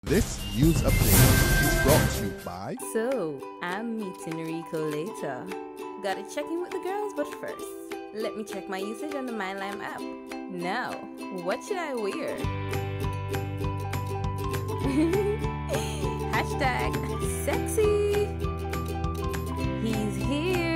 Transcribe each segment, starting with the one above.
This news update is brought to you by... So, I'm meeting Rico later. Gotta check in with the girls, but first, let me check my usage on the MyLime app. Now, what should I wear? Hashtag sexy. He's here.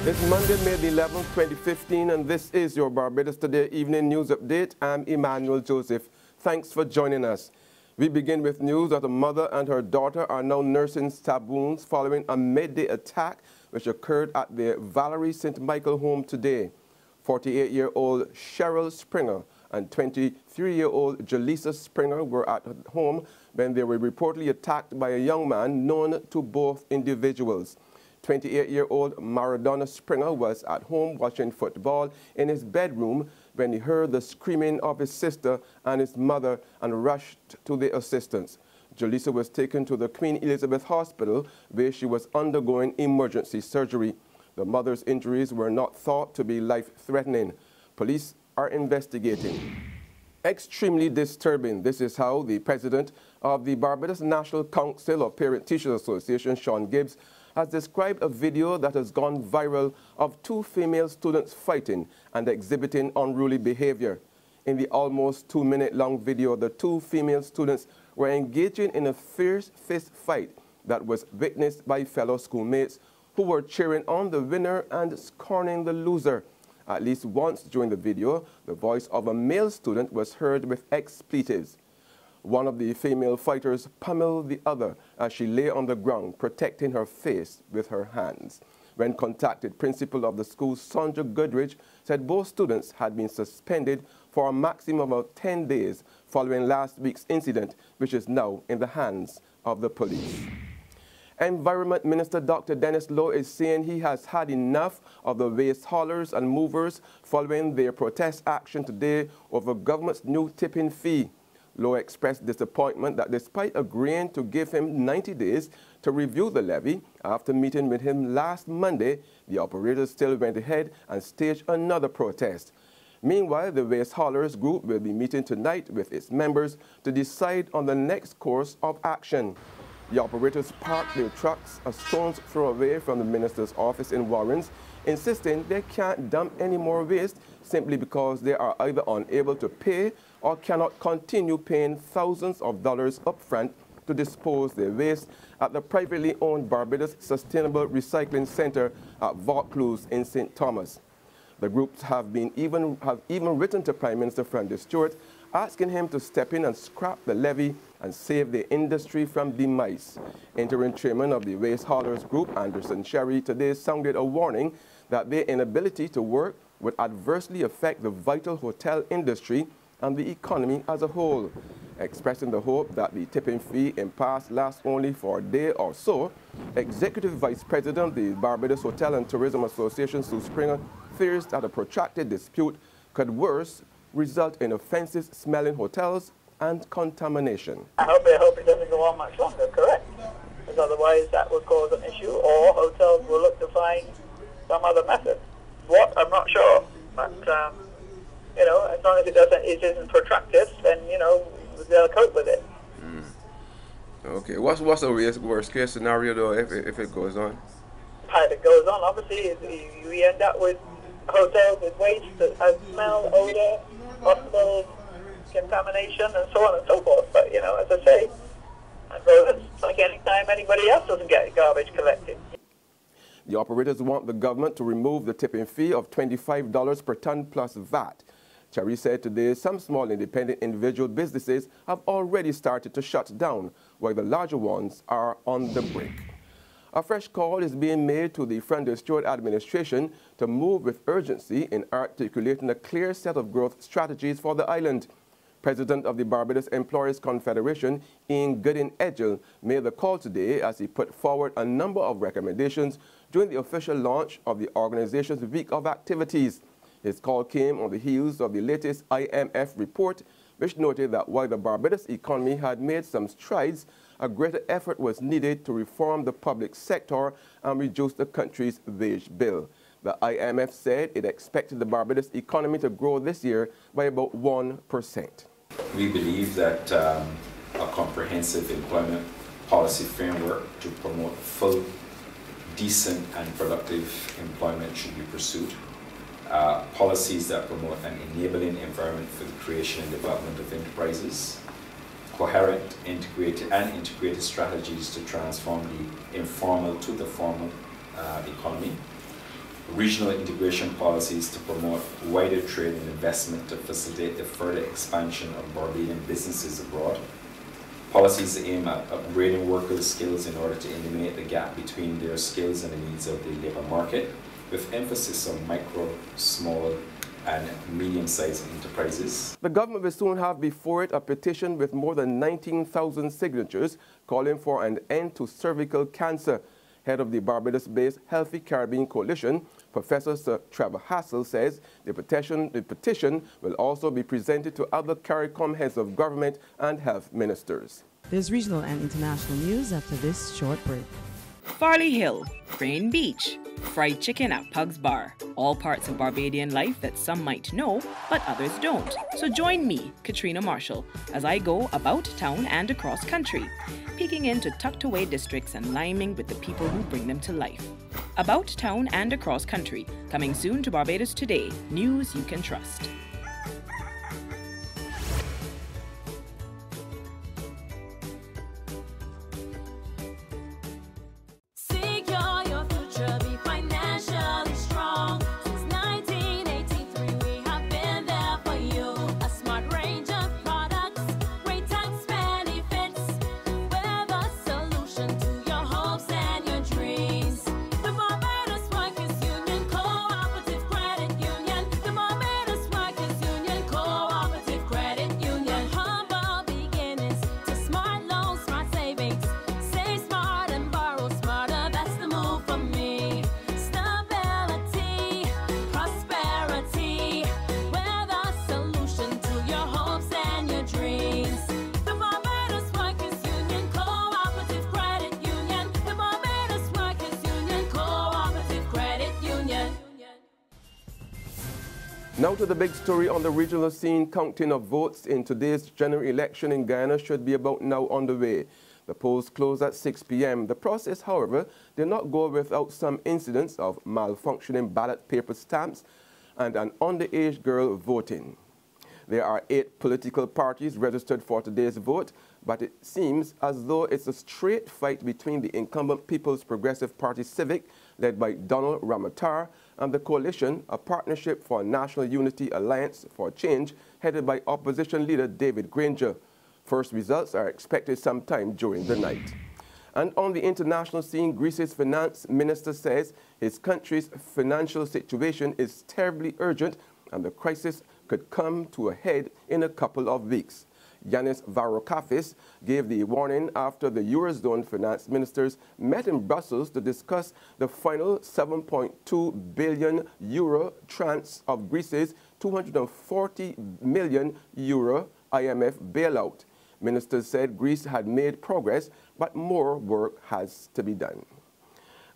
It's Monday, May the 11th, 2015, and this is your Barbados Today evening news update. I'm Emmanuel Joseph. Thanks for joining us. We begin with news that a mother and her daughter are now nursing stab wounds following a midday attack which occurred at their Valerie St. Michael home today. 48-year-old Cheryl Springer and 23-year-old Jaleesa Springer were at home when they were reportedly attacked by a young man known to both individuals. 28-year-old Maradona Springer was at home watching football in his bedroom when he heard the screaming of his sister and his mother and rushed to their assistance. Jaleesa was taken to the Queen Elizabeth Hospital where she was undergoing emergency surgery. The mother's injuries were not thought to be life-threatening. Police are investigating. Extremely disturbing. This is how the president of the Barbados National Council of Parent Teachers Association, Sean Gibbs, has described a video that has gone viral of two female students fighting and exhibiting unruly behavior. In the almost 2-minute-long video, the two female students were engaging in a fierce fist fight that was witnessed by fellow schoolmates who were cheering on the winner and scorning the loser. At least once during the video, the voice of a male student was heard with expletives. One of the female fighters pummeled the other as she lay on the ground, protecting her face with her hands. When contacted, principal of the school, Sonja Goodrich, said both students had been suspended for a maximum of 10 days following last week's incident, which is now in the hands of the police. Environment Minister Dr. Denis Lowe is saying he has had enough of the waste haulers and movers following their protest action today over government's new tipping fee. Lowe expressed disappointment that despite agreeing to give him 90 days to review the levy, after meeting with him last Monday, the operators still went ahead and staged another protest. Meanwhile, the waste haulers group will be meeting tonight with its members to decide on the next course of action. The operators parked their trucks a stone's throw away from the minister's office in Warrens, insisting they can't dump any more waste simply because they are either unable to pay or cannot continue paying thousands of dollars upfront to dispose their waste at the privately owned Barbados Sustainable Recycling Center at Vaucluse in St. Thomas. The groups have even written to Prime Minister Francis Stewart asking him to step in and scrap the levy and save the industry from demise. Interim chairman of the waste haulers group, Anderson Sherry, today sounded a warning that their inability to work would adversely affect the vital hotel industry and the economy as a whole. Expressing the hope that the tipping fee impasse lasts only for a day or so, Executive Vice President of the Barbados Hotel and Tourism Association, Sue Springer, fears that a protracted dispute could worse result in offensive smelling hotels and contamination. I hope it doesn't go on much longer, correct? Because otherwise that would cause an issue, or hotels will look to find some other method. What? I'm not sure. But, you know, as long as it isn't protracted, then, you know, they'll cope with it. Okay, what's the worst case scenario though if it goes on? If it goes on, obviously, we end up with hotels with waste that has smell, odor, hospitals, contamination, and so on and so forth. But, you know, as I say, I suppose it's like any time anybody else doesn't get garbage collected. The operators want the government to remove the tipping fee of $25 per ton plus VAT. Cherry said today some small independent individual businesses have already started to shut down, while the larger ones are on the brink. A fresh call is being made to the Francis Stewart administration to move with urgency in articulating a clear set of growth strategies for the island. President of the Barbados Employers Confederation, Ian Goodin-Edgell, made the call today as he put forward a number of recommendations during the official launch of the organization's week of activities. His call came on the heels of the latest IMF report, which noted that while the Barbados economy had made some strides a greater effort was needed to reform the public sector and reduce the country's wage bill. The IMF said it expected the Barbados economy to grow this year by about 1%. We believe that a comprehensive employment policy framework to promote full, decent and productive employment should be pursued. Policies that promote an enabling environment for the creation and development of enterprises. Coherent, integrated strategies to transform the informal to the formal economy. Regional integration policies to promote wider trade and investment to facilitate the further expansion of Barbadian businesses abroad. Policies aim at upgrading workers' skills in order to eliminate the gap between their skills and the needs of the labour market, with emphasis on micro, small and medium-sized enterprises. The government will soon have before it a petition with more than 19,000 signatures calling for an end to cervical cancer. Head of the Barbados-based Healthy Caribbean Coalition, Professor Sir Trevor Hassel, says the petition will also be presented to other CARICOM heads of government and health ministers. There's regional and international news after this short break. Farley Hill, Crane Beach, fried chicken at Pug's Bar. All parts of Barbadian life that some might know, but others don't. So join me, Katrina Marshall, as I go about town and across country, peeking into tucked-away districts and liming with the people who bring them to life. About town and across country, coming soon to Barbados Today, news you can trust. Now to the big story on the regional scene. Counting of votes in today's general election in Guyana should be about now underway. The polls close at 6 p.m. The process, however, did not go without some incidents of malfunctioning ballot paper stamps and an underage girl voting. There are 8 political parties registered for today's vote, but it seems as though it's a straight fight between the incumbent People's Progressive Party Civic, led by Donald Ramatar, and the coalition, a partnership for National Unity Alliance for Change, headed by opposition leader David Granger. First results are expected sometime during the night. And on the international scene, Greece's finance minister says his country's financial situation is terribly urgent and the crisis could come to a head in a couple of weeks. Yanis Varoufakis gave the warning after the Eurozone finance ministers met in Brussels to discuss the final €7.2 billion tranche of Greece's €240 million IMF bailout. Ministers said Greece had made progress, but more work has to be done.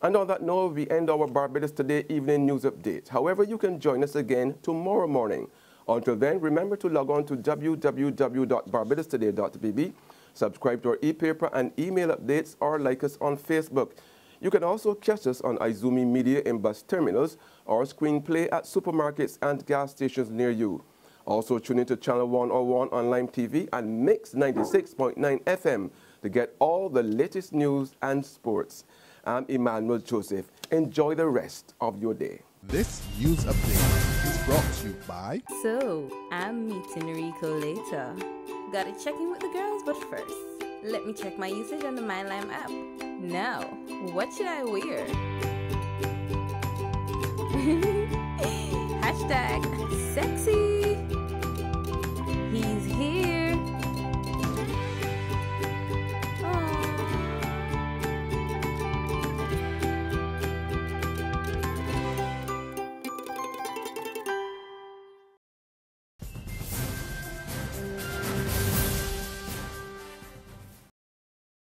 And on that note, we end our Barbados Today evening news update. However, you can join us again tomorrow morning. Until then, remember to log on to www.barbadostoday.bb, subscribe to our e-paper and email updates, or like us on Facebook. You can also catch us on Izumi Media in bus terminals or screenplay at supermarkets and gas stations near you. Also tune into Channel 101 on Lime TV and Mix 96.9 FM to get all the latest news and sports. I'm Emmanuel Joseph. Enjoy the rest of your day. This news update is brought to you by... So, I'm meeting Rico later. Gotta check in with the girls, but first, let me check my usage on the MyLime app. Now, what should I wear? #sexy.